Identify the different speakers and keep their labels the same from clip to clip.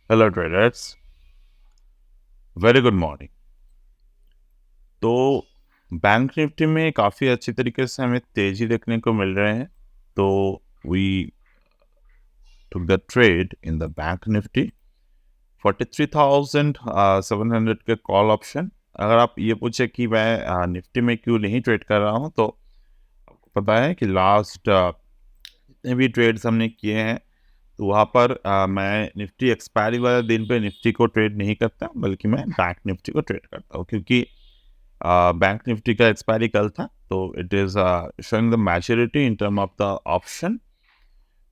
Speaker 1: Hello traders, very good morning. तो bank Nifty में काफ़ी अच्छी तरीके से हमें तेज़ी देखने को मिल रहे हैं। तो we took the trade in the Bank Nifty 43,700 के कॉल ऑप्शन। अगर आप ये पूछे कि मैं निफ्टी में क्यों नहीं ट्रेड कर रहा हूँ, तो आपको पता है कि लास्ट जितने भी ट्रेड्स हमने किए हैं, तो वहाँ पर मैं निफ्टी एक्सपायरी वाले दिन पे निफ्टी को ट्रेड नहीं करता, बल्कि मैं बैंक निफ्टी को ट्रेड करता हूँ, क्योंकि बैंक निफ्टी का एक्सपायरी कल था। तो it is showing the maturity in term of the option.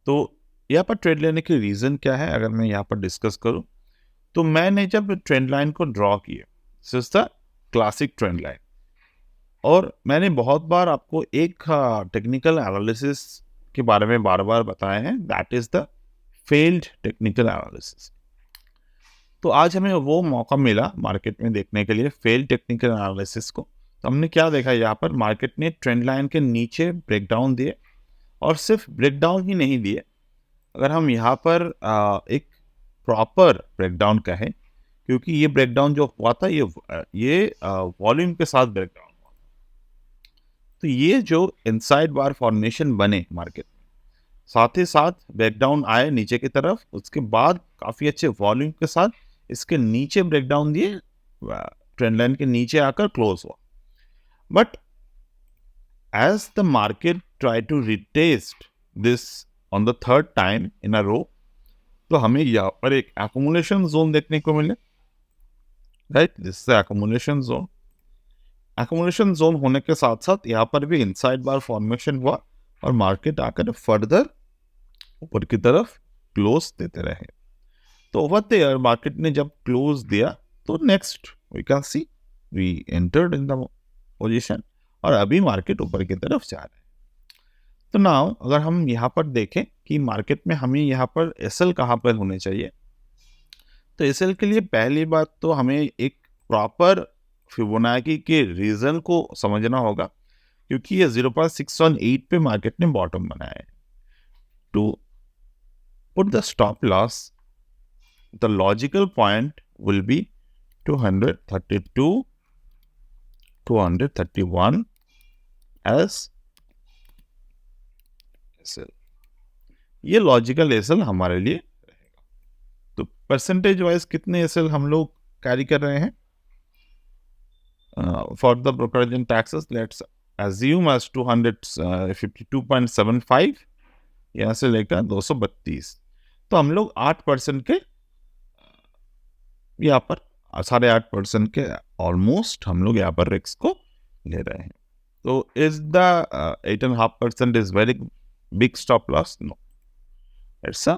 Speaker 1: तो यहाँ पर ट्रेड लेने की रीज़न क्या है, अगर मैं यहाँ पर डिस्कस करूँ, तो मैंने जब ट्रेंड लाइन को ड्रॉ किया, this is the classic trend line, और मैंने बहुत बार आपको एक टेक्निकल एनालिसिस के बारे में बार बार बताया है, that is the failed technical analysis. तो आज हमें वो मौका मिला मार्केट में देखने के लिए फेल टेक्निकल एनालिसिस को। तो हमने क्या देखा, यहाँ पर मार्केट ने ट्रेंड लाइन के नीचे ब्रेकडाउन दिए, और सिर्फ ब्रेकडाउन ही नहीं दिए, अगर हम यहाँ पर एक प्रॉपर ब्रेकडाउन कहें, क्योंकि ये ब्रेकडाउन जो हुआ था, ये वॉल्यूम के साथ ब्रेकडाउन हुआ। तो ये जो इनसाइड बार फॉर्मेशन बने मार्केट, साथ ही साथ ब्रेकडाउन आए नीचे की तरफ, उसके बाद काफ़ी अच्छे वॉल्यूम के साथ इसके नीचे ब्रेकडाउन दिए, ट्रेंड लाइन के नीचे आकर क्लोज हुआ। But as the market try to retest this on the third time in a row, तो हमें यहाँ पर एक एकोमुलेशन जोन देखने को मिले, right, this accumulation zone. Accumulation zone होने के साथ साथ यहाँ पर भी इनसाइड बार फॉर्मेशन हुआ, और मार्केट आकर फर्दर ऊपर की तरफ क्लोज देते रहे। तो ओवर देयर मार्केट ने जब क्लोज दिया, तो next we can see we entered in the position, और अभी मार्केट ऊपर की तरफ जा रहा है। तो नाउ अगर हम यहाँ पर देखें कि मार्केट में हमें यहाँ पर एसएल कहाँ पर होने चाहिए, तो एसएल के लिए पहली बात तो हमें एक प्रॉपर फिबोनाची के रीजन को समझना होगा, क्योंकि ये 0.618 पे मार्केट ने बॉटम बनाया है। To put the stop loss, the logical point will be 232, 231 as SL। ये लॉजिकल एसएल हमारे लिए रहेगा। तो परसेंटेज वाइज कितने एसएल हम लोग कैरी कर रहे हैं for the brokerage and taxes, let's assume as 252.75, यहाँ से लेकर 232। तो हम लोग 8% के यहाँ पर 8.5% के ऑलमोस्ट हम लोग यहाँ पर रिस्क को ले रहे हैं। तो is the 8.5% is very big stop loss? No, it's a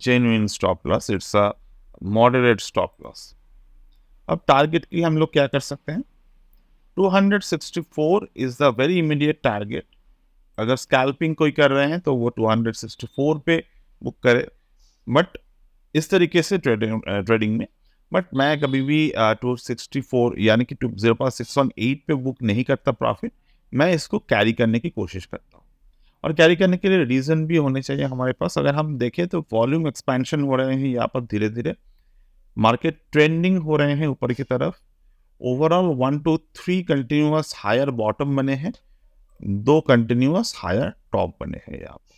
Speaker 1: genuine stop loss, it's a moderate stop loss. अब टारगेट की हम लोग क्या कर सकते हैं, 264 is the very immediate target. अगर स्कैल्पिंग कोई कर रहे हैं तो वो 264 पे बुक करे, बट इस तरीके से ट्रेडिंग में, बट मैं कभी भी 264 यानी कि 0.618 पे बुक नहीं करता प्रॉफिट। मैं इसको कैरी करने की कोशिश करता हूँ, और कैरी करने के लिए रीज़न भी होने चाहिए हमारे पास। अगर हम देखें तो वॉल्यूम एक्सपेंशन हो रहे हैं यहाँ पर, धीरे धीरे मार्केट ट्रेंडिंग हो रहे हैं ऊपर की तरफ। Overall 1 to 3 continuous higher bottom बने हैं, 2 कंटिन्यूअस हायर टॉप बने हैं यहाँ पर।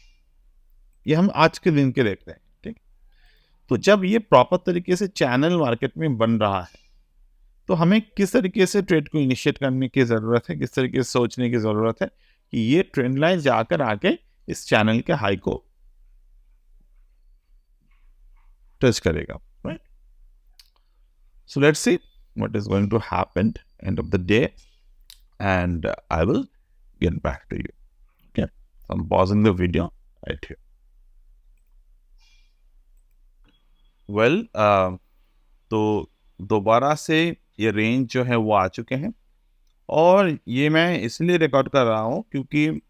Speaker 1: ये हम आज के दिन के देख रहे हैं, ठीक। तो जब ये प्रॉपर तरीके से चैनल मार्केट में बन रहा है, तो हमें किस तरीके से ट्रेड को इनिशिएट करने की ज़रूरत है, किस तरीके से सोचने की ज़रूरत है कि ये ट्रेंड लाइन जाकर आके इस चैनल के हाई को टच करेगा, right. So let's see what is going to happen end of the day, and I will get back to you. Okay, I am pausing the video right here. Well, तो दोबारा से ये range जो है वो आ चुके हैं, और ये मैं इसलिए रिकॉर्ड कर रहा हूँ क्योंकि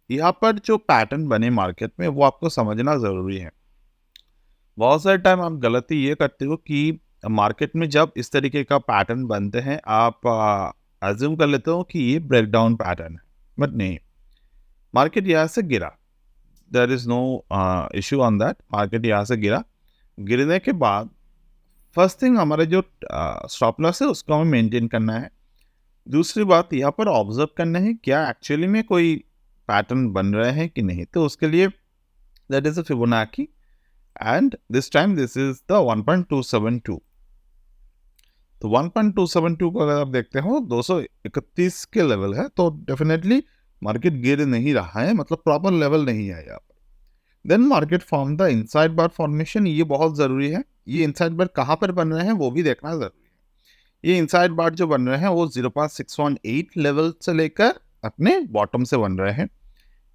Speaker 1: यहाँ पर जो पैटर्न बने मार्केट में वो आपको समझना ज़रूरी है। बहुत सारे टाइम आप गलती ये करते हो कि मार्केट में जब इस तरीके का पैटर्न बनते हैं, आप अज्यूम कर लेते हो कि ये ब्रेकडाउन पैटर्न है, बट नहीं। मार्केट यहाँ से गिरा, there is no issue on that. Market यहाँ से गिरा, गिरने के बाद फर्स्ट थिंग हमारे जो स्टॉप लॉस है उसको हमें मेंटेन करना है। दूसरी बात यहाँ पर ऑब्जर्व करना है क्या एक्चुअली में कोई पैटर्न बन रहा है कि नहीं। तो उसके लिए that is a Fibonacci and this time this is the 1.272। तो 1.272 को अगर आप देखते हो 231 के लेवल है, तो डेफिनेटली मार्केट गिर नहीं रहा है, मतलब प्रॉपर लेवल नहीं है यहाँ पर। Then market form the inside bar formation, ये बहुत ज़रूरी है। ये इनसाइड बार कहाँ पर बन रहे हैं वो भी देखना ज़रूरी है। ये इनसाइड बार जो बन रहे हैं वो 0.618 लेवल से लेकर अपने बॉटम से बन रहे हैं।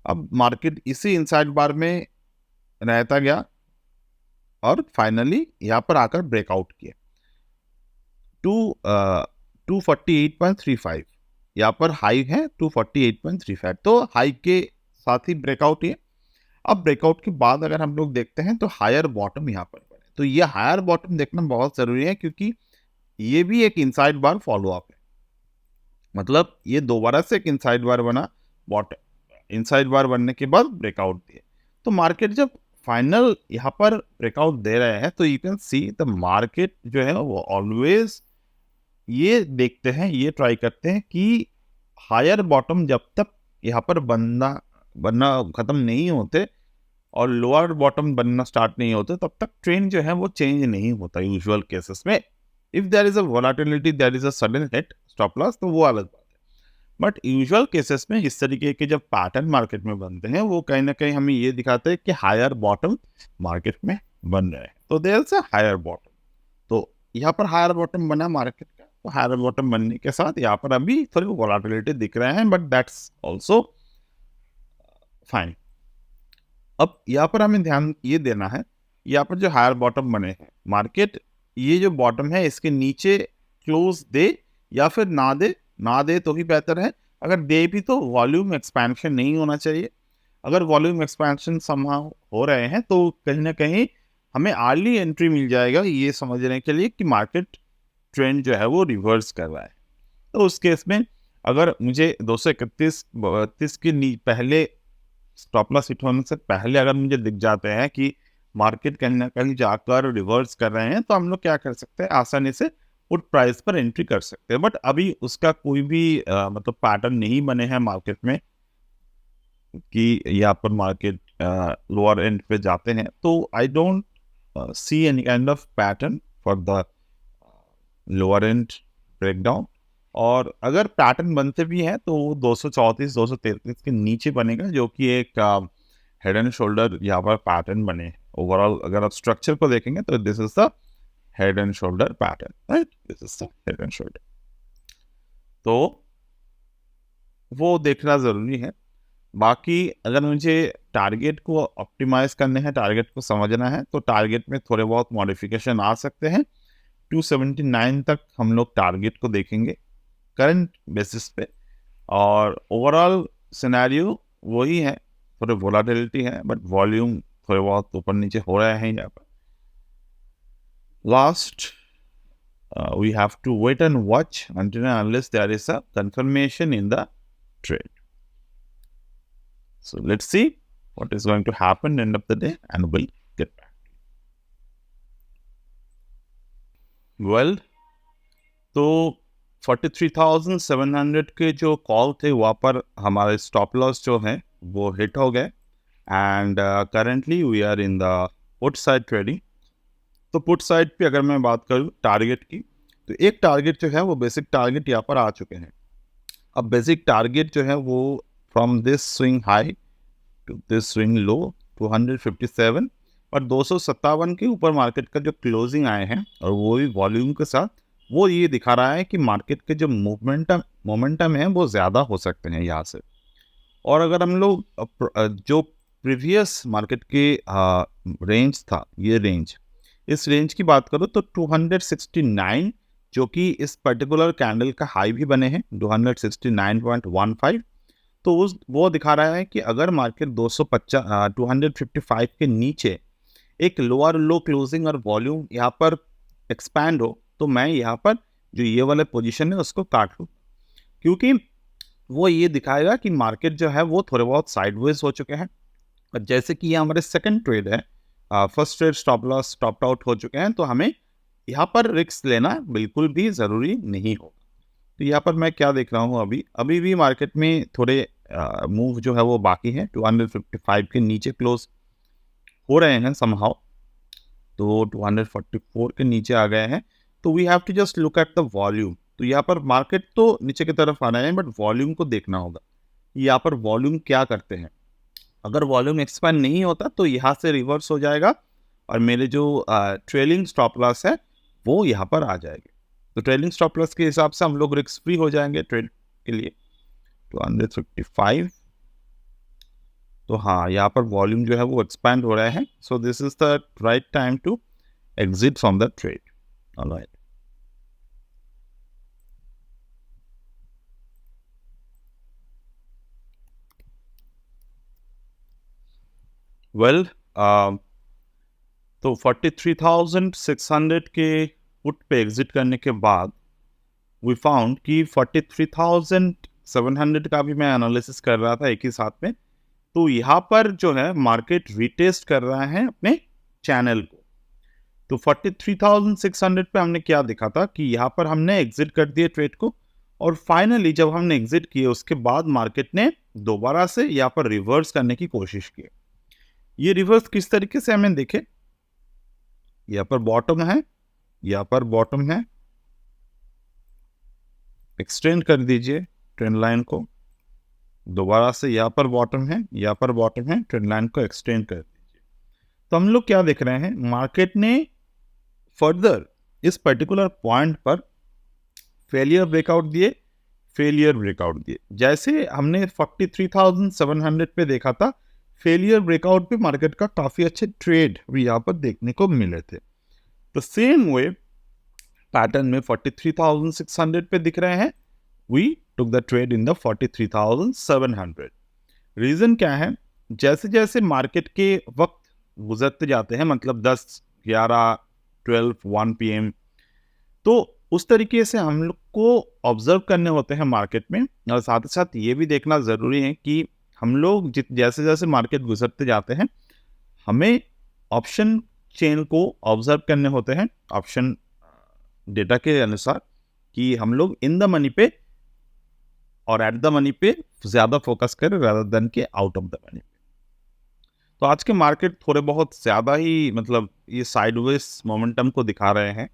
Speaker 1: अब मार्केट इसी इनसाइड बार में रहता गया और फाइनली यहाँ पर आकर ब्रेकआउट किया 248.35। यहाँ पर हाई है 248.35, तो हाई के साथ ही ब्रेकआउट है। अब ब्रेकआउट के बाद अगर हम लोग देखते हैं तो हायर बॉटम यहाँ पर बने, तो ये हायर बॉटम देखना बहुत ज़रूरी है क्योंकि ये भी एक इनसाइड बार फॉलो अप है। मतलब ये दोबारा से एक इनसाइड बार बना, बॉटम इनसाइड बार बनने के बाद ब्रेकआउट दिए। तो मार्केट जब फाइनल यहाँ पर ब्रेकआउट दे रहे हैं तो you can see the market जो है वो ऑलवेज ये देखते हैं, ये ट्राई करते हैं कि हायर बॉटम जब तक यहाँ पर बनना ख़त्म नहीं होते और लोअर बॉटम बनना स्टार्ट नहीं होते तब तक ट्रेंड जो है वो चेंज नहीं होता यूजुअल केसेस में। If there is a volatility, there is a sudden hit stop loss, तो वो अलग बात है। बट यूजुअल केसेस में इस तरीके के जब पैटर्न मार्केट में बनते हैं वो कहीं ना कहीं हमें ये दिखाते हैं कि हायर बॉटम मार्केट में बन रहे हैं। तो there is a higher bottom, तो यहाँ पर हायर बॉटम बना मार्केट का। तो हायर बॉटम बनने के साथ यहाँ पर अभी थोड़ी वोलाटिलिटी दिख रहे हैं, बट दैट्स ऑल्सो फाइन। अब यहाँ पर हमें ध्यान ये देना है, यहाँ पर जो हायर बॉटम बने हैं मार्केट, ये जो बॉटम है इसके नीचे क्लोज दे या फिर ना दे तो ही बेहतर है। अगर दे भी तो वॉल्यूम एक्सपेंशन नहीं होना चाहिए। अगर वॉल्यूम एक्सपेंशन समहाउ हो रहे हैं तो कहीं ना कहीं हमें अर्ली एंट्री मिल जाएगा ये समझने के लिए कि मार्केट ट्रेंड जो है वो रिवर्स कर रहा है। तो उस केस में अगर मुझे 231-32 के पहले स्टॉप लॉस हिट होने से पहले अगर मुझे दिख जाते हैं कि मार्केट कहीं ना कहीं जाकर रिवर्स कर रहे हैं, तो हम लोग क्या कर सकते हैं, आसानी से पुट प्राइस पर एंट्री कर सकते हैं। बट अभी उसका कोई भी मतलब पैटर्न नहीं बने हैं मार्केट में कि यहाँ पर मार्केट लोअर एंड पे जाते हैं। तो I don't see any kind of pattern for the lower and breakdown. और अगर पैटर्न बनते भी हैं तो 234-233 के नीचे बनेगा, जो कि एक हेड एंड शोल्डर यहाँ पर पैटर्न बने। ओवरऑल अगर आप स्ट्रक्चर को देखेंगे तो this is the head and shoulder pattern, right, this is the head and shoulder. तो वो देखना ज़रूरी है। बाकी अगर मुझे टारगेट को ऑप्टिमाइज करने हैं, टारगेट को समझना है, तो टारगेट में थोड़े बहुत मॉडिफिकेशन आ सकते हैं। 279 तक हम लोग टारगेट को देखेंगे करंट बेसिस पे, और ओवरऑल सिनेरियो वही है, थोड़े वोलाटिलिटी है बट वॉल्यूम थोड़े बहुत ऊपर नीचे हो रहे हैं यहाँ पर। Last we have to wait and watch until and unless there is a confirmation in the trade. So let's see what is going to happen end of the day and we'll get back. Well, तो 43,700 के जो call थे वहाँ पर हमारे stop loss जो हैं वो हिट हो गए and currently we are in the put side trading. तो पुट साइड पे अगर मैं बात करूँ टारगेट की, तो एक टारगेट जो है वो बेसिक टारगेट यहाँ पर आ चुके हैं। अब बेसिक टारगेट जो है वो from this swing high to this swing low 257 और 257 के ऊपर मार्केट का जो क्लोजिंग आए हैं और वो भी वॉल्यूम के साथ, वो ये दिखा रहा है कि मार्केट के जो मोमेंटम है वो ज़्यादा हो सकते हैं यहाँ से। और अगर हम लोग जो प्रीवियस मार्केट के रेंज था, ये रेंज, इस रेंज की बात करो तो 269 जो कि इस पर्टिकुलर कैंडल का हाई भी बने हैं 269.15, तो वो दिखा रहा है कि अगर मार्केट 255 के नीचे एक लोअर लो क्लोजिंग और वॉल्यूम यहाँ पर एक्सपैंड हो तो मैं यहाँ पर जो ये वाला पोजीशन है उसको काट लूँ, क्योंकि वो ये दिखाएगा कि मार्केट जो है वो थोड़े बहुत साइडवेज हो चुके हैं। और जैसे कि ये हमारे सेकंड ट्रेड है, first trade stop loss stop out हो चुके हैं, तो हमें यहाँ पर रिस्क लेना बिल्कुल भी ज़रूरी नहीं होगा। तो यहाँ पर मैं क्या देख रहा हूँ, अभी भी मार्केट में थोड़े मूव जो है वो बाकी है। 255 के नीचे क्लोज हो रहे हैं समहाउ, तो 244 के नीचे आ गए हैं। तो we have to just look at the volume. तो यहाँ पर मार्केट तो नीचे की तरफ आ रहे हैं, बट वॉल्यूम को देखना होगा। यहाँ पर वॉल्यूम क्या करते हैं। अगर वॉल्यूम एक्सपांड नहीं होता तो यहाँ से रिवर्स हो जाएगा और मेरे जो ट्रेलिंग स्टॉप लॉस है वो यहाँ पर आ जाएंगे। तो ट्रेलिंग स्टॉप लॉस के हिसाब से हम लोग रिस्क फ्री हो जाएंगे ट्रेड के लिए। 255, तो हाँ यहाँ पर वॉल्यूम जो है वो एक्सपैंड हो रहा है। So this is the right time to exit from the trade. All right. Well, तो 43,600 के पुट पे एग्जिट करने के बाद वी फाउंड कि 43,700 का भी मैं एनालिसिस कर रहा था एक ही साथ में। तो यहाँ पर जो है मार्केट रिटेस्ट कर रहा है अपने चैनल को। तो 43,600 पे हमने क्या देखा था कि यहाँ पर हमने एग्जिट कर दिए ट्रेड को, और फाइनली जब हमने एग्जिट किए उसके बाद मार्केट ने दोबारा से यहाँ पर रिवर्स करने की कोशिश की। ये रिवर्स किस तरीके से हमें देखे, यहाँ पर बॉटम है, यहाँ पर बॉटम है, एक्सटेंड कर दीजिए ट्रेंड लाइन को, दोबारा से यहाँ पर बॉटम है, यहाँ पर बॉटम है, ट्रेंड लाइन को एक्सटेंड कर दीजिए। तो हम लोग क्या देख रहे हैं, मार्केट ने फर्दर इस पर्टिकुलर पॉइंट पर फेलियर ब्रेकआउट दिए, फेलियर ब्रेकआउट दिए। जैसे हमने 43,700 पे देखा था, फेलियर ब्रेकआउट पे मार्केट का काफी अच्छे ट्रेड भी यहाँ पर देखने को मिले थे। तो सेम वे पैटर्न में 43,600 पे दिख रहे हैं, we took the trade in the 43,700। Reason क्या है, जैसे जैसे मार्केट के वक्त गुजरते जाते हैं, मतलब 10, 11, 12, 1 PM, तो उस तरीके से हम लोग को ऑब्जर्व करने होते हैं मार्केट में। और साथ ही साथ ये भी देखना ज़रूरी है कि हम लोग जैसे जैसे मार्केट गुजरते जाते हैं, हमें ऑप्शन चेन को ऑब्जर्व करने होते हैं, ऑप्शन डेटा के अनुसार, कि हम लोग इन द मनी पे और एट द मनी पे ज़्यादा फोकस करें रादर देन के आउट ऑफ द मनी पे। तो आज के मार्केट थोड़े बहुत ज़्यादा ही मतलब ये साइडवेज मोमेंटम को दिखा रहे हैं।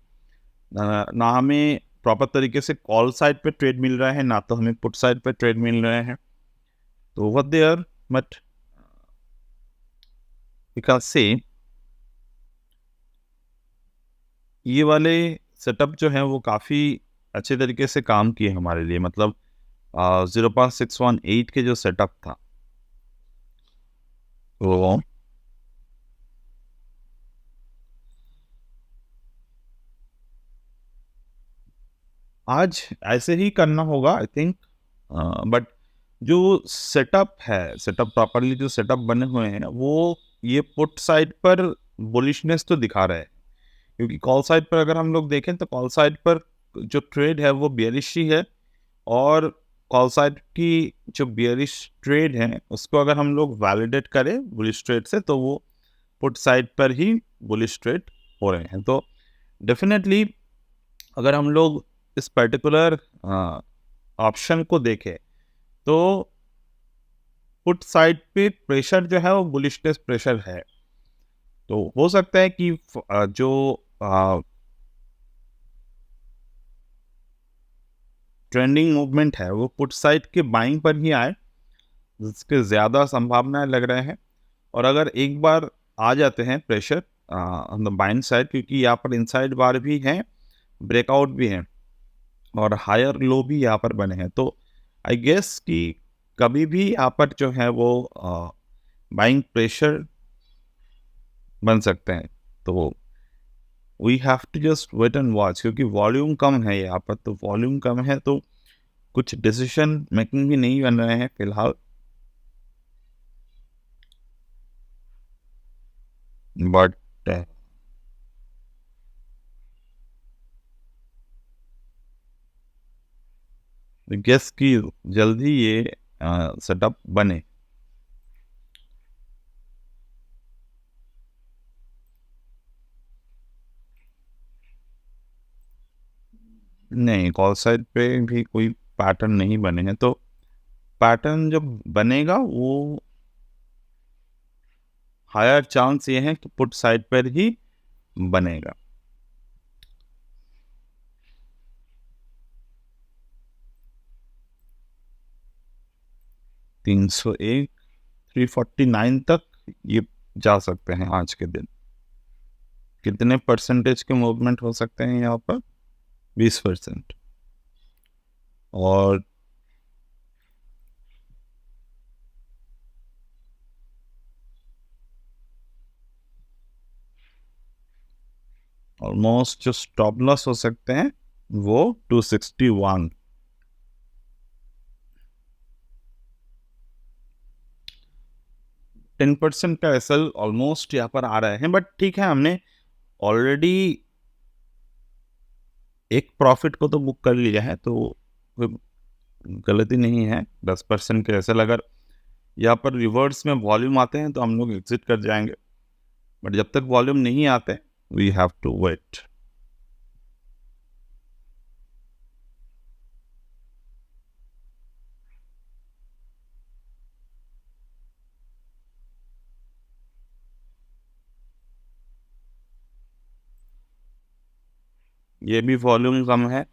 Speaker 1: ना हमें प्रॉपर तरीके से कॉल साइड पे ट्रेड मिल रहा है, ना तो हमें पुट साइड पे ट्रेड मिल रहे हैं। तो over there but you can say ये वाले सेटअप जो है वो काफ़ी अच्छे तरीके से काम किए हमारे लिए। मतलब 0.618 के जो सेटअप था वो आज ऐसे ही करना होगा आई थिंक। बट जो सेटअप है, सेटअप प्रॉपरली जो सेटअप बने हुए हैं वो ये पुट साइड पर बुलिशनेस तो दिखा रहे हैं, क्योंकि कॉल साइड पर अगर हम लोग देखें तो कॉल साइड पर जो ट्रेड है वो बियरिश ही है। और कॉल साइड की जो बियरिश ट्रेड है उसको अगर हम लोग वैलिडेट करें बुलिश ट्रेड से, तो वो पुट साइड पर ही बुलिश ट्रेड हो रहे हैं। तो डेफिनेटली अगर हम लोग इस पर्टिकुलर ऑप्शन को देखें तो पुट साइड पे प्रेशर जो है वो बुलिशनेस प्रेशर है। तो हो सकता है कि जो ट्रेंडिंग मूवमेंट है वो पुट साइड के बाइंग पर ही आए, जिसके ज़्यादा संभावनाएं लग रहे हैं। और अगर एक बार आ जाते हैं pressure on the buying side, क्योंकि यहाँ पर इनसाइड बार भी हैं, ब्रेकआउट भी हैं और हायर लो भी यहाँ पर बने हैं, तो आई गेस कि कभी भी यहाँ पर जो है वो बाइंग प्रेशर बन सकते हैं। तो we have to just wait and watch, क्योंकि वॉल्यूम कम है यहाँ पर। तो वॉल्यूम कम है तो कुछ डिसीजन मेकिंग भी नहीं बन रहे हैं फिलहाल। बट गेस कि जल्दी ये सेटअप बने। नहीं, कॉल साइड पे भी कोई पैटर्न नहीं बने हैं, तो पैटर्न जब बनेगा वो हायर चांस ये है कि पुट साइड पर ही बनेगा। $301 $349 तक ये जा सकते हैं आज के दिन। कितने परसेंटेज के मूवमेंट हो सकते हैं यहाँ पर? 20%। और ऑलमोस्ट जो स्टॉप लॉस हो सकते हैं वो 261। %10 का एसएल ऑलमोस्ट यहाँ पर आ रहे हैं, बट ठीक है, हमने ऑलरेडी एक प्रॉफिट को तो बुक कर लिया है, तो कोई गलती नहीं है। 10% के एसएल अगर यहाँ पर रिवर्स में वॉल्यूम आते हैं तो हम लोग एग्जिट कर जाएंगे, बट जब तक वॉल्यूम नहीं आते वी हैव टू वेट। ये भी वॉल्यूम कम है,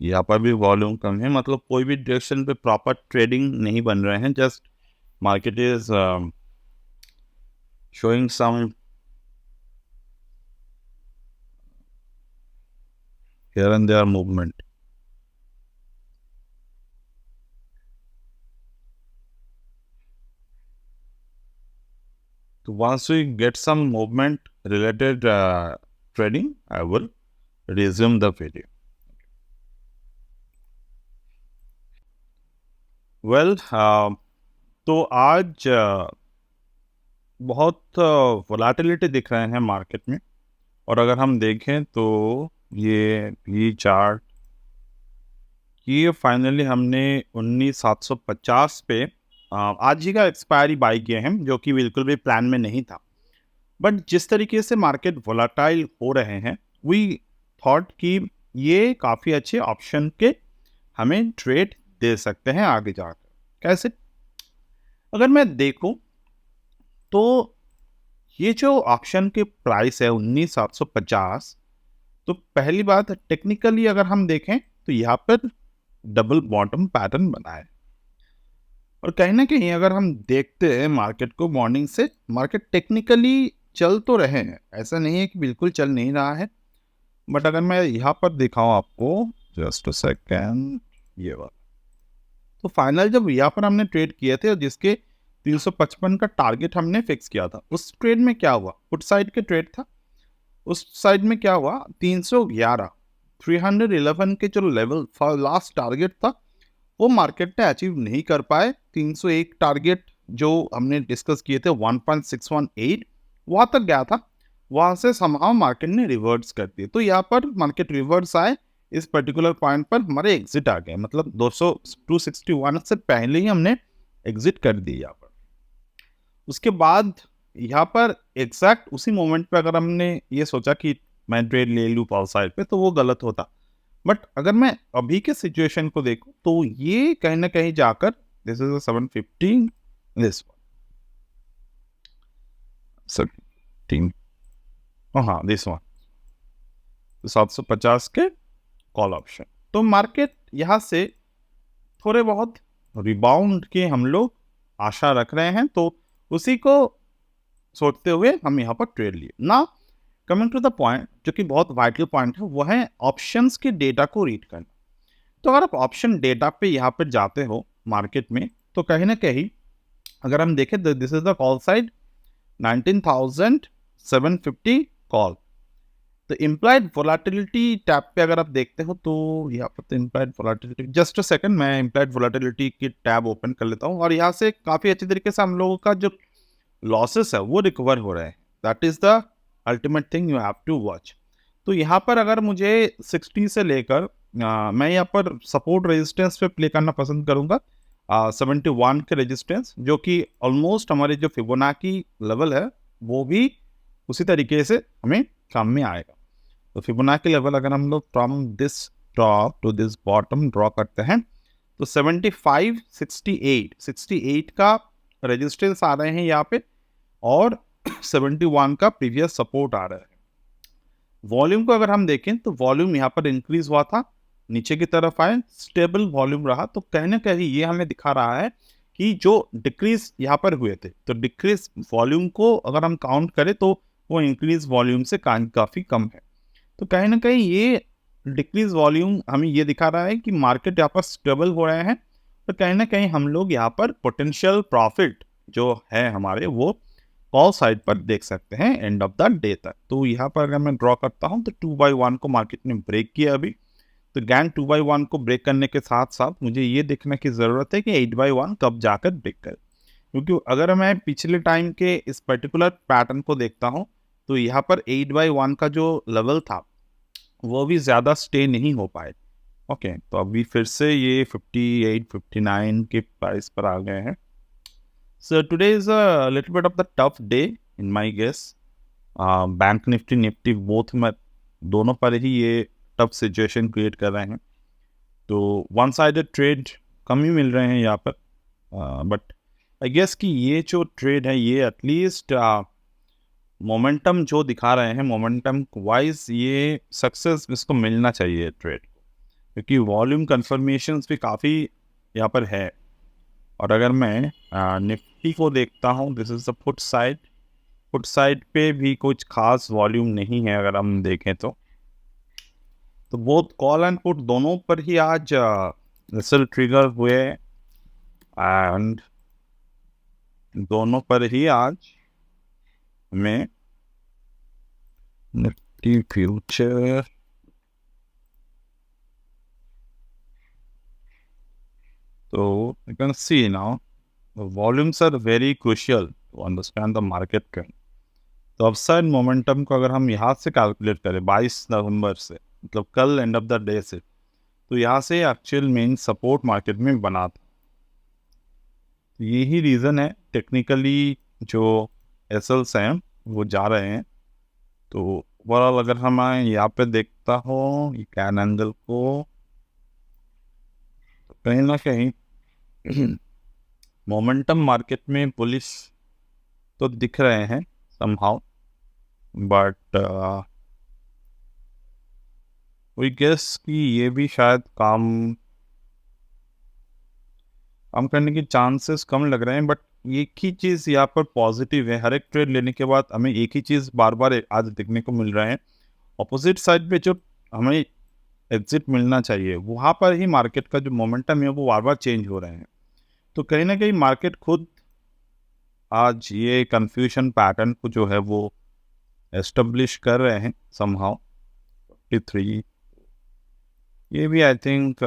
Speaker 1: यहाँ पर भी वॉल्यूम कम है, मतलब कोई भी डायरेक्शन पे प्रॉपर ट्रेडिंग नहीं बन रहे हैं। Just market is showing some here and there movement. So once we get some movement related trading, I will resume the video. Well, तो आज बहुत वोलाटिलिटी दिख रहे हैं मार्केट में, और अगर हम देखें तो ये चार्ट, ये फाइनली हमने 19,750 पे आज ही का एक्सपायरी बाई किए हैं, जो कि बिल्कुल भी प्लान में नहीं था। बट जिस तरीके से मार्केट वोलाटाइल हो रहे हैं, वी थॉट कि ये काफ़ी अच्छे ऑप्शन के हमें ट्रेड दे सकते हैं आगे जाकर। कैसे? अगर मैं देखूं तो ये जो ऑप्शन के प्राइस है 19,750, तो पहली बात टेक्निकली अगर हम देखें तो यहाँ पर डबल बॉटम पैटर्न बना है, और कहीं ना कहीं अगर हम देखते हैं मार्केट को मॉर्निंग से, मार्केट टेक्निकली चल तो रहे हैं, ऐसा नहीं है कि बिल्कुल चल नहीं रहा है। बट अगर मैं यहाँ पर दिखाऊं आपको, जस्ट अ सेकेंड, ये वाला, तो फाइनल जब यहाँ पर हमने ट्रेड किए थे और जिसके 355 का टारगेट हमने फिक्स किया था, उस ट्रेड में क्या हुआ, पुट साइड के ट्रेड था, उस साइड में क्या हुआ, 311 311 के जो लेवल लास्ट टारगेट था वो मार्केट ने अचीव नहीं कर पाए। 301 टारगेट जो हमने डिस्कस किए थे 1.618 वहां तक गया था, वहां से समहाउ मार्केट ने रिवर्स कर दिए। तो यहाँ पर मार्केट रिवर्स आए, इस पर्टिकुलर पॉइंट पर हमारे एग्जिट आ गए, मतलब 261 से पहले ही हमने एग्जिट कर दी यहाँ पर। उसके बाद यहाँ पर एग्जैक्ट उसी मोमेंट पे अगर हमने ये सोचा कि मैं ट्रेड ले लूँ कॉल साइड पे, तो वो गलत होता। बट अगर मैं अभी के सिचुएशन को देखूं तो ये कहीं ना कहीं जाकर दिस इज 715, दिस 17, हाँ दिस वन 750 के कॉल ऑप्शन। तो मार्केट यहाँ से थोड़े बहुत रिबाउंड की हम लोग आशा रख रहे हैं, तो उसी को सोचते हुए हम यहाँ पर ट्रेड लिए ना। कमिंग टू द पॉइंट, जो कि बहुत वाइटल पॉइंट है, वो है ऑप्शंस के डेटा को रीड करना। तो अगर आप ऑप्शन डेटा पे यहाँ पे जाते हो मार्केट में, तो कहीं ना कहीं अगर हम देखें, this is the call side 19,750 call. तो इम्प्लाइड वोलाटिलिटी टैब पे अगर आप देखते हो तो यहाँ पर तो implied volatility, just a second, मैं इम्प्लाइड वोलाटिलिटी की टैब ओपन कर लेता हूँ, और यहाँ से काफ़ी अच्छे तरीके से हम लोगों का जो लॉसेस है वो रिकवर हो रहा है। That is the ultimate thing you have to watch. तो यहाँ पर अगर मुझे 60 से लेकर मैं यहाँ पर सपोर्ट रेजिस्टेंस पे प्ले करना पसंद करूँगा, 71 के रेजिस्टेंस, जो कि ऑलमोस्ट हमारे जो फिबोनाची लेवल है वो भी उसी तरीके से हमें काम में आएगा। तो फिबोनाची लेवल अगर हम लोग from this top to this bottom draw करते हैं तो 75, 68, 68 का रेजिस्टेंस आ रहे हैं यहाँ पे और 71 का प्रीवियस सपोर्ट आ रहा है। वॉल्यूम को अगर हम देखें तो वॉल्यूम यहाँ पर इंक्रीज हुआ था, नीचे की तरफ आए, स्टेबल वॉल्यूम रहा, तो कहीं ना कहीं ये हमें दिखा रहा है कि जो डिक्रीज यहाँ पर हुए थे तो डिक्रीज वॉल्यूम को अगर हम काउंट करें तो वो इंक्रीज वॉल्यूम से काफ़ी कम है। तो कहीं ना कहीं ये डिक्रीज वॉल्यूम हमें ये दिखा रहा है कि मार्केट यहाँ पर स्टेबल हो रहे हैं, तो कहीं ना कहीं हम लोग यहाँ पर पोटेंशियल प्रॉफिट जो है हमारे वो कॉल साइड पर देख सकते हैं एंड ऑफ द डे तक। तो यहाँ पर अगर मैं ड्रॉ करता हूँ तो 2/1 को मार्केट ने ब्रेक किया अभी, तो गैन 2/1 को ब्रेक करने के साथ साथ मुझे ये देखने की ज़रूरत है कि 8/1 कब जाकर ब्रेक करे, क्योंकि अगर मैं पिछले टाइम के इस पर्टिकुलर पैटर्न को देखता हूँ तो यहाँ पर 8/1 का जो लेवल था वो भी ज़्यादा स्टे नहीं हो पाए। ओके, तो अभी फिर से ये 58, 59 के प्राइस पर आ गए हैं। So today is a little bit of the tough day in my guess. Bank Nifty both में दोनों पर ही ये टफ सिचुएशन क्रिएट कर रहे हैं, तो वन साइडेड ट्रेड कम ही मिल रहे हैं यहाँ पर, बट आई गेस कि ये जो ट्रेड है ये एटलीस्ट मोमेंटम जो दिखा रहे हैं, मोमेंटम वाइज ये सक्सेस इसको मिलना चाहिए ट्रेड को, क्योंकि वॉल्यूम कन्फर्मेशंस भी काफ़ी यहाँ पर है। और अगर मैं निफ्टी को देखता हूँ, this is the put side पे भी कुछ खास वॉल्यूम नहीं है अगर हम देखें तो बोथ कॉल एंड पुट दोनों पर ही आज रिसल ट्रिगर हुए एंड दोनों पर ही आज हमें निफ्टी फ्यूचर तो you can see now the volumes are very crucial to understand the market trend. तो अपसाइड मोमेंटम को अगर हम यहाँ से कैलकुलेट करें 22 नवंबर से, मतलब कल एंड ऑफ द डे से, तो यहाँ से एक्चुअल मेन सपोर्ट मार्केट में बना था। तो यही रीज़न है टेक्निकली जो एसएल्स हैं वो जा रहे हैं। तो ओवरऑल अगर हम यहाँ पे देखता हो कैन एंगल को, तो कहीं ना कहीं मोमेंटम मार्केट में बुलिश तो दिख रहे हैं somehow, बट वी गेस कि ये भी शायद काम करने के चांसेस कम लग रहे हैं। बट एक ही चीज़ यहाँ पर पॉजिटिव है, हर एक ट्रेड लेने के बाद हमें एक ही चीज़ बार बार आज देखने को मिल रहा है, अपोजिट साइड पे जो हमें एग्जिट मिलना चाहिए वहाँ पर ही मार्केट का जो मोमेंटम है वो बार बार चेंज हो रहे हैं। तो कहीं ना कहीं मार्केट खुद आज ये कन्फ्यूजन पैटर्न को जो है वो एस्टेब्लिश कर रहे हैं समहाउ। 53 ये भी आई थिंक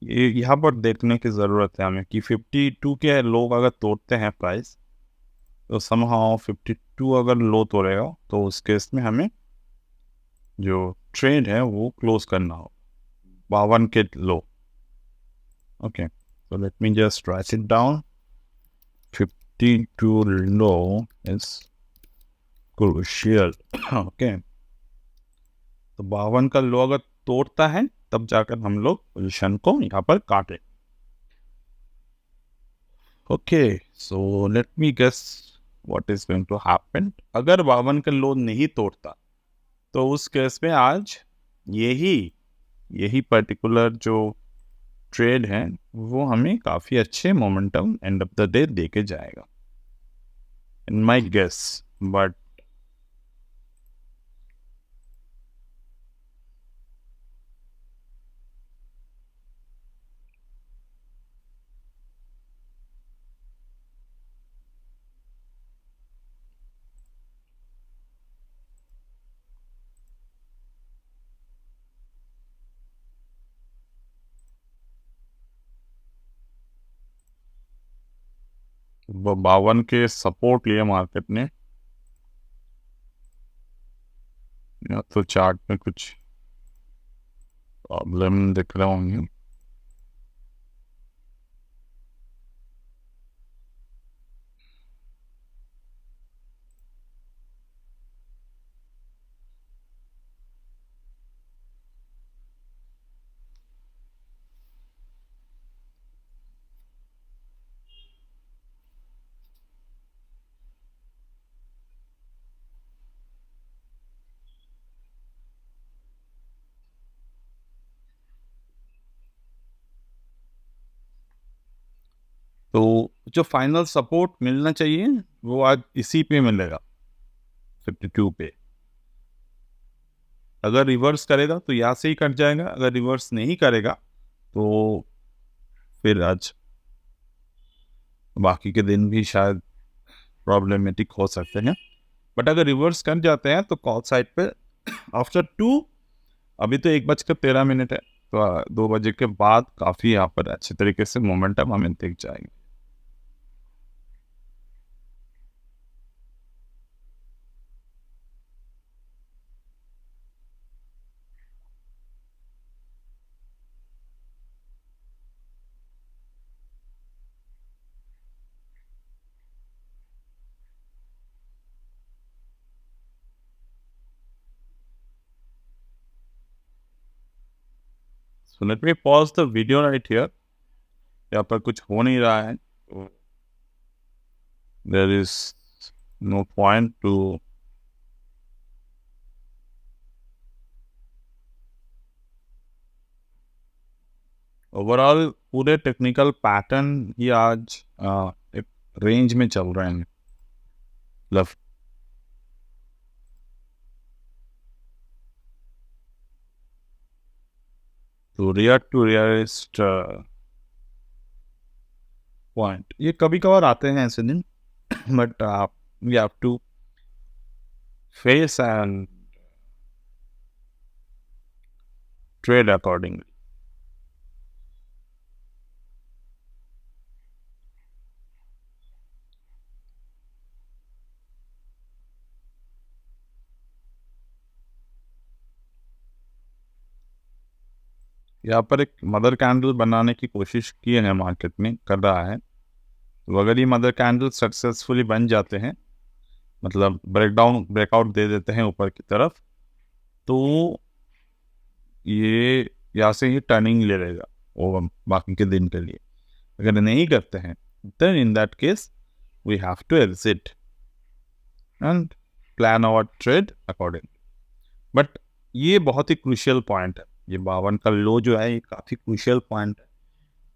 Speaker 1: ये यहाँ पर देखने की ज़रूरत है हमें कि 52 के लोग अगर तोड़ते हैं प्राइस, तो समहाउ 52 अगर लो तोड़ेगा तो उस केस में हमें जो ट्रेड है वो क्लोज करना हो 52 के लो। Okay, so let me just write it down. 52 low is crucial. Okay, तो 52 का लो अगर तोड़ता है तब जाकर हम लोग पोजीशन को यहाँ पर काटें। Okay, so let me guess what is going to happen. अगर 52 का लो नहीं तोड़ता तो उस केस में आज यही पर्टिकुलर जो ट्रेड है वो हमें काफ़ी अच्छे momentum and of the day they के जाएगा इन माई गेस। बट वो 52 के सपोर्ट लिए मार्केट ने, या तो चार्ट में कुछ प्रॉब्लम दिख रहे होंगे। तो जो फाइनल सपोर्ट मिलना चाहिए वो आज इसी पे मिलेगा, 52 पे। अगर रिवर्स करेगा तो यहाँ से ही कट जाएगा, अगर रिवर्स नहीं करेगा तो फिर आज बाकी के दिन भी शायद प्रॉब्लमेटिक हो सकते हैं। बट अगर रिवर्स कर जाते हैं तो कॉल साइड पे आफ्टर 2, अभी तो 1:13 है, तो 2 बजे के बाद काफ़ी यहाँ पर अच्छे तरीके से मोमेंटम हमें दिख जाएंगे। So let me pause the video right here. यहाँ पर कुछ हो नहीं रहा है, तो there is no point to overall पूरे टेक्निकल पैटर्न ही आज एक रेंज में चल रहे हैं। मतलब तो रियर टू रियरेस्ट पॉइंट ये कभी कभार आते हैं ऐसे दिन, but we have to face and trade accordingly. यहाँ पर एक मदर कैंडल बनाने की कोशिश की है मार्केट में, कर रहा है। तो अगर ये मदर कैंडल सक्सेसफुली बन जाते हैं, मतलब ब्रेकआउट दे देते हैं ऊपर की तरफ, तो ये यहाँ से ही टर्निंग ले लेगा वो बाकी के दिन के लिए। अगर नहीं करते हैं then in that case we have to exit and plan our trade according. But ये बहुत ही क्रूशियल पॉइंट है, ये 52 का लो जो है ये काफ़ी क्रूशियल पॉइंट है।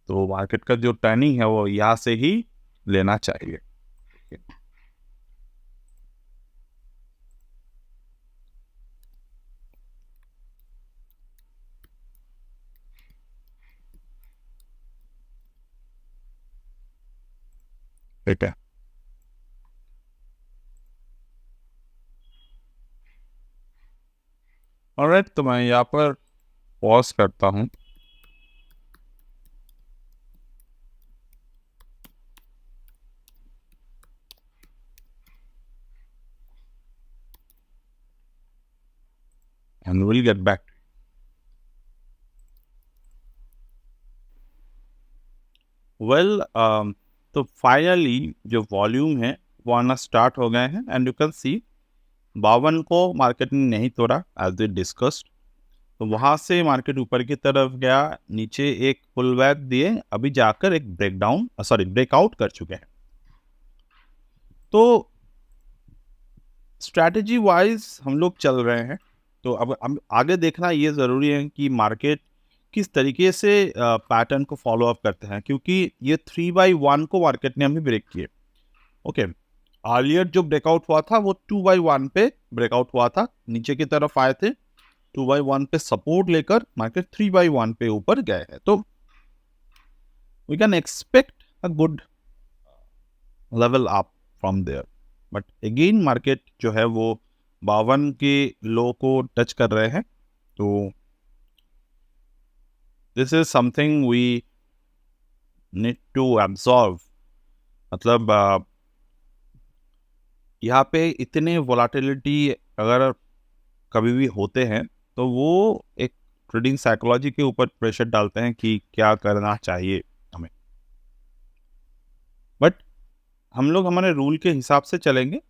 Speaker 1: तो मार्केट का जो टर्निंग है वो यहाँ से ही लेना चाहिए। ठीक है, ऑलराइट, तो मैं यहाँ पर पॉज करता हूँ। and we'll get back. Well, तो फाइनली जो वॉल्यूम है वो आना स्टार्ट हो गए हैं एंड यू कैन सी 52 को मार्केट ने नहीं तोड़ा एज वी डिस्कस्ड। तो वहाँ से मार्केट ऊपर की तरफ गया, नीचे एक पुल बैक दिए, अभी जाकर एक ब्रेकआउट कर चुके हैं। तो स्ट्रैटेजी वाइज हम लोग चल रहे हैं। तो अब आगे देखना ये ज़रूरी है कि मार्केट किस तरीके से पैटर्न को फॉलो अप करते हैं, क्योंकि ये 3/1 को मार्केट ने अभी ब्रेक किए। ओके, अर्लियर जो ब्रेकआउट हुआ था वो 2/1 पे ब्रेकआउट हुआ था, नीचे की तरफ आए थे, 2/1 पे सपोर्ट लेकर मार्केट 3/1 पे ऊपर गए हैं। तो we can expect a good level up from there. But again market जो है वो 52 के लो को टच कर रहे हैं। तो this is something we need to absorb. मतलब यहाँ पे इतने वोलाटिलिटी अगर कभी भी होते हैं तो वो एक ट्रेडिंग साइकोलॉजी के ऊपर प्रेशर डालते हैं कि क्या करना चाहिए हमें। बट हम लोग हमारे रूल के हिसाब से चलेंगे।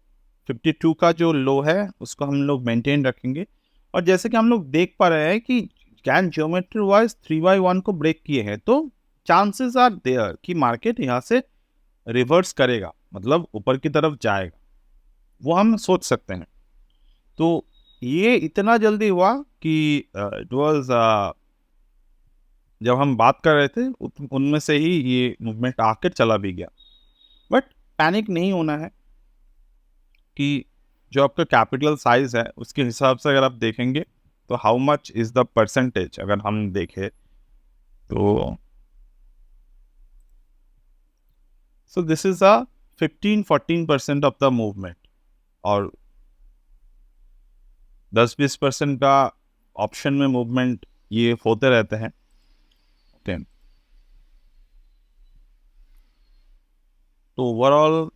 Speaker 1: 52 का जो लो है उसको हम लोग मेंटेन रखेंगे। और जैसे कि हम लोग देख पा रहे हैं कि कैन ज्योमेट्री वाइज 3/1 को ब्रेक किए हैं, तो चांसेस आर देयर कि मार्केट यहाँ से रिवर्स करेगा, मतलब ऊपर की तरफ जाएगा, वो हम सोच सकते हैं। तो ये इतना जल्दी हुआ कि इट वाज जब हम बात कर रहे थे उनमें से ही ये मूवमेंट आकर चला भी गया। बट पैनिक नहीं होना है कि जो आपका कैपिटल साइज है उसके हिसाब से अगर आप देखेंगे तो how much is the percentage अगर हम देखें तो सो this is a 15-14% of the movement, और 10-20% का ऑप्शन में मूवमेंट ये होते रहते हैं। ओके, तो ओवरऑल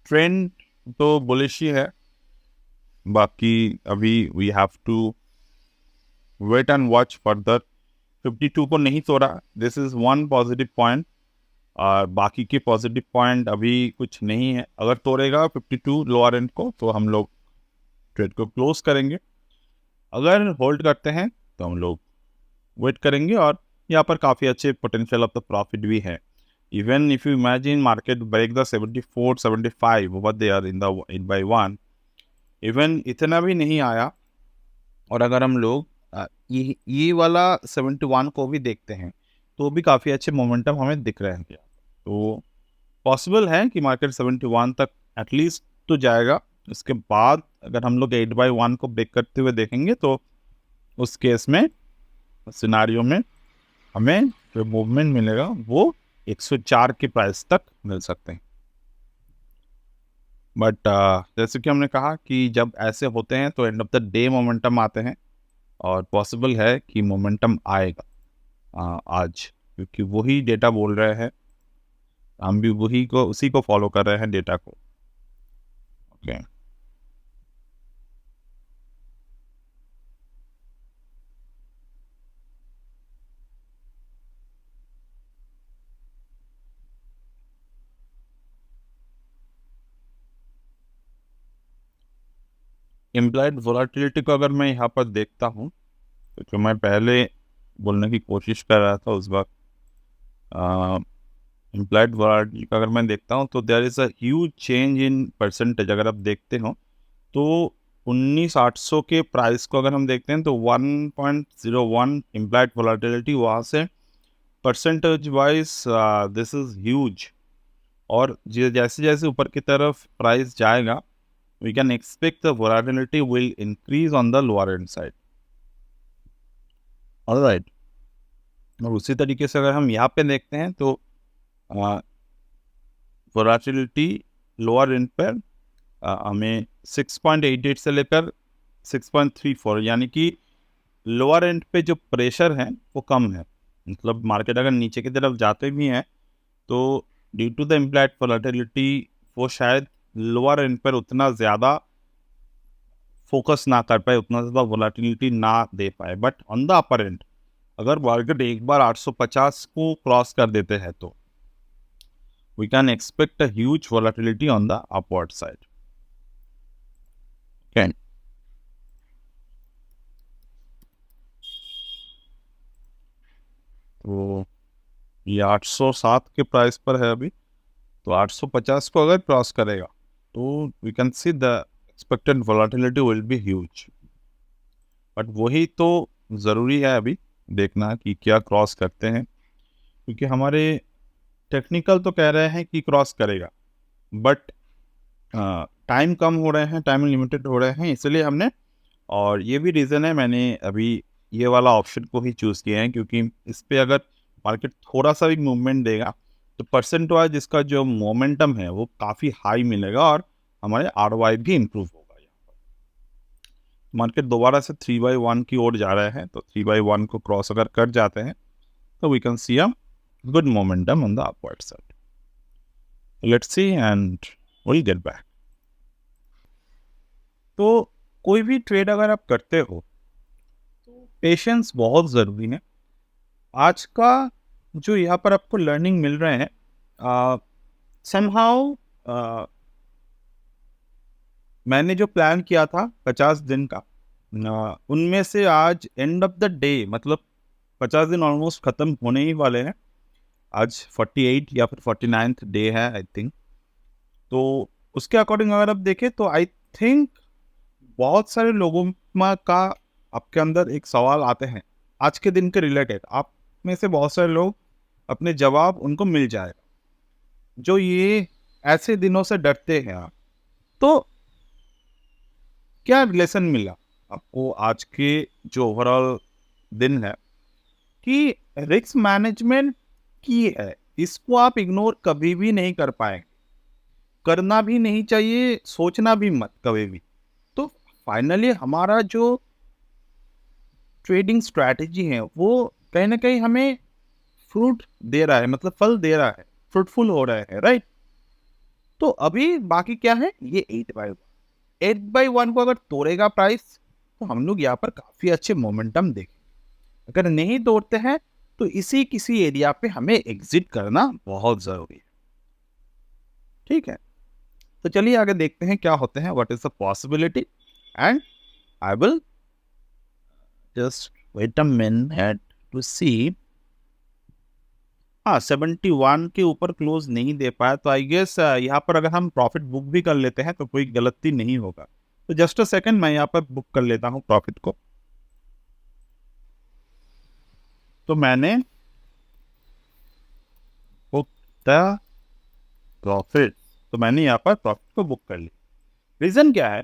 Speaker 1: ट्रेंड तो बुलिश ही है। बाकी अभी we have to wait and watch further. 52 को नहीं तोड़ा, this is one positive point, और बाकी के पॉजिटिव पॉइंट अभी कुछ नहीं है। अगर तोड़ेगा 52 लोअर एंड को तो हम लोग ट्रेड को क्लोज करेंगे। अगर होल्ड करते हैं तो हम लोग वेट करेंगे, और यहाँ पर काफ़ी अच्छे पोटेंशियल ऑफ द प्रॉफिट भी है। Even if you imagine market break the 74-75 over there in the in by one, even इतना भी नहीं आया, और अगर हम लोग ये वाला 71 को भी देखते हैं तो भी काफ़ी अच्छे मोमेंटम हमें दिख रहे हैं। तो पॉसिबल है कि मार्केट 71 तक एटलीस्ट तो जाएगा। उसके बाद अगर हम लोग 8/1 को ब्रेक करते हुए देखेंगे तो उस केस में, सिनारियो में, हमें जो मूवमेंट मिलेगा वो 104 के प्राइस तक मिल सकते हैं। बट जैसे कि हमने कहा कि जब ऐसे होते हैं तो and of the day momentum आते हैं, और पॉसिबल है कि मोमेंटम आएगा आज, क्योंकि वही डेटा बोल रहे हैं, हम भी उसी को फॉलो कर रहे हैं डेटा को। ओके, इम्प्लाइड वोलाटिलिटी को अगर मैं यहाँ पर देखता हूँ तो जो मैं पहले बोलने की कोशिश कर रहा था उस वक्त, इम्प्लाइड वोलाटिलिटी का अगर मैं देखता हूँ तो there is a huge change in percentage. अगर आप देखते हो तो 19,800 के प्राइस को अगर हम देखते हैं तो 1.01 इम्प्लाइड वोलाटिलिटी, वहाँ से percentage wise this is huge. और जैसे जैसे ऊपर की तरफ प्राइस जाएगा we can expect the volatility will increase on the lower end side. Alright. और उसी तरीके से अगर हम यहाँ पे देखते हैं तो वोलाटिलिटी लोअर एंड पर हमें 6.88 से लेकर 6.34, यानी कि लोअर एंड पे जो प्रेशर है वो कम है। मतलब मार्केट अगर नीचे की तरफ जाते भी हैं तो due to the implied volatility वो शायद लोअर एंड पर उतना ज़्यादा फोकस ना कर पाए, उतना ज़्यादा वोलाटिलिटी ना दे पाए। But on the upper end अगर मार्केट एक बार 850 को क्रॉस कर देते हैं तो we can expect a huge volatility on the upward side. Okay, तो ये 807 के प्राइस पर है अभी, तो 850 को अगर क्रॉस करेगा तो we can see the expected volatility will be huge. But वही तो ज़रूरी है अभी देखना कि क्या क्रॉस करते हैं, क्योंकि हमारे टेक्निकल तो कह रहे हैं कि क्रॉस करेगा, बट टाइम कम हो रहे हैं, टाइम लिमिटेड हो रहे हैं, इसलिए हमने, और ये भी रीज़न है मैंने अभी ये वाला ऑप्शन को ही चूज़ किया है, क्योंकि इस पर अगर मार्केट थोड़ा सा भी मूवमेंट देगा तो परसेंट वाइज इसका जो मोमेंटम है वो काफ़ी हाई मिलेगा, और हमारे ROI भी इम्प्रूव होगा। मार्केट दोबारा से 3/1 की ओर जा रहे हैं, तो 3/1 को क्रॉस अगर कर जाते हैं तो we can see a good momentum on the upward side. Let's see and will get back. तो कोई भी ट्रेड अगर आप करते हो तो पेशेंस बहुत ज़रूरी है। आज का जो यहाँ पर आपको लर्निंग मिल रहे हैं समहाउ, मैंने जो प्लान किया था 50 दिन का, उनमें से आज एंड ऑफ द डे, मतलब 50 दिन ऑलमोस्ट ख़त्म होने ही वाले हैं। आज 48 या फिर 49th डे है आई थिंक। तो उसके अकॉर्डिंग अगर आप देखें तो आई थिंक बहुत सारे लोगों का आपके अंदर एक सवाल आते हैं आज के दिन के रिलेटेड, आप में से बहुत सारे लोग अपने जवाब उनको मिल जाएगा, जो ये ऐसे दिनों से डरते हैं आप। तो क्या रिलेशन मिला आपको आज के जो ओवरऑल दिन है कि रिस्क मैनेजमेंट की है, इसको आप इग्नोर कभी भी नहीं कर पाएंगे, करना भी नहीं चाहिए, सोचना भी मत कभी भी। तो फाइनली हमारा जो ट्रेडिंग स्ट्रैटेजी है वो कहीं ना कहीं हमें फ्रूट दे रहा है, मतलब फल दे रहा है, फ्रूटफुल हो रहा है, राइट। तो अभी बाकी क्या है, ये 8/1 को अगर तोड़ेगा प्राइस तो हम लोग यहाँ पर काफी अच्छे मोमेंटम देखें। अगर नहीं तोड़ते हैं तो इसी किसी एरिया पे हमें एग्जिट करना बहुत जरूरी है, ठीक है। तो चलिए आगे देखते हैं क्या होते हैं, what is the possibility, and I will just wait a minute to see. हाँ, 71 के ऊपर क्लोज नहीं दे पाया, तो आई गेस यहाँ पर अगर हम प्रॉफिट बुक भी कर लेते हैं तो कोई गलती नहीं होगा। तो जस्ट अ सेकंड, मैं यहाँ पर बुक कर लेता हूँ प्रॉफिट को। तो मैंने बुक द प्रॉफिट, तो मैंने यहाँ पर प्रॉफिट को बुक कर लिया। रीजन क्या है,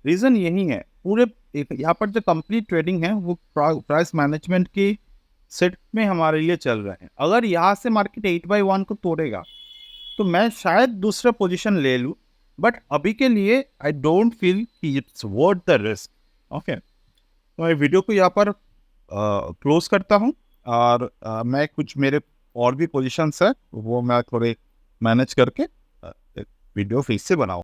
Speaker 1: रीजन यही है, पूरे यहाँ पर जो कंप्लीट ट्रेडिंग है वो प्राइस मैनेजमेंट की सेट में हमारे लिए चल रहे हैं। अगर यहाँ से मार्केट 8/1 को तोड़ेगा तो मैं शायद दूसरा पोजीशन ले लूँ, बट अभी के लिए आई डोंट फील कि it's worth the risk. Okay, तो मैं वीडियो को यहाँ पर क्लोज करता हूँ, और मैं कुछ मेरे और भी पोजीशंस है वो मैं थोड़े मैनेज करके वीडियो फिर से बनाऊँ।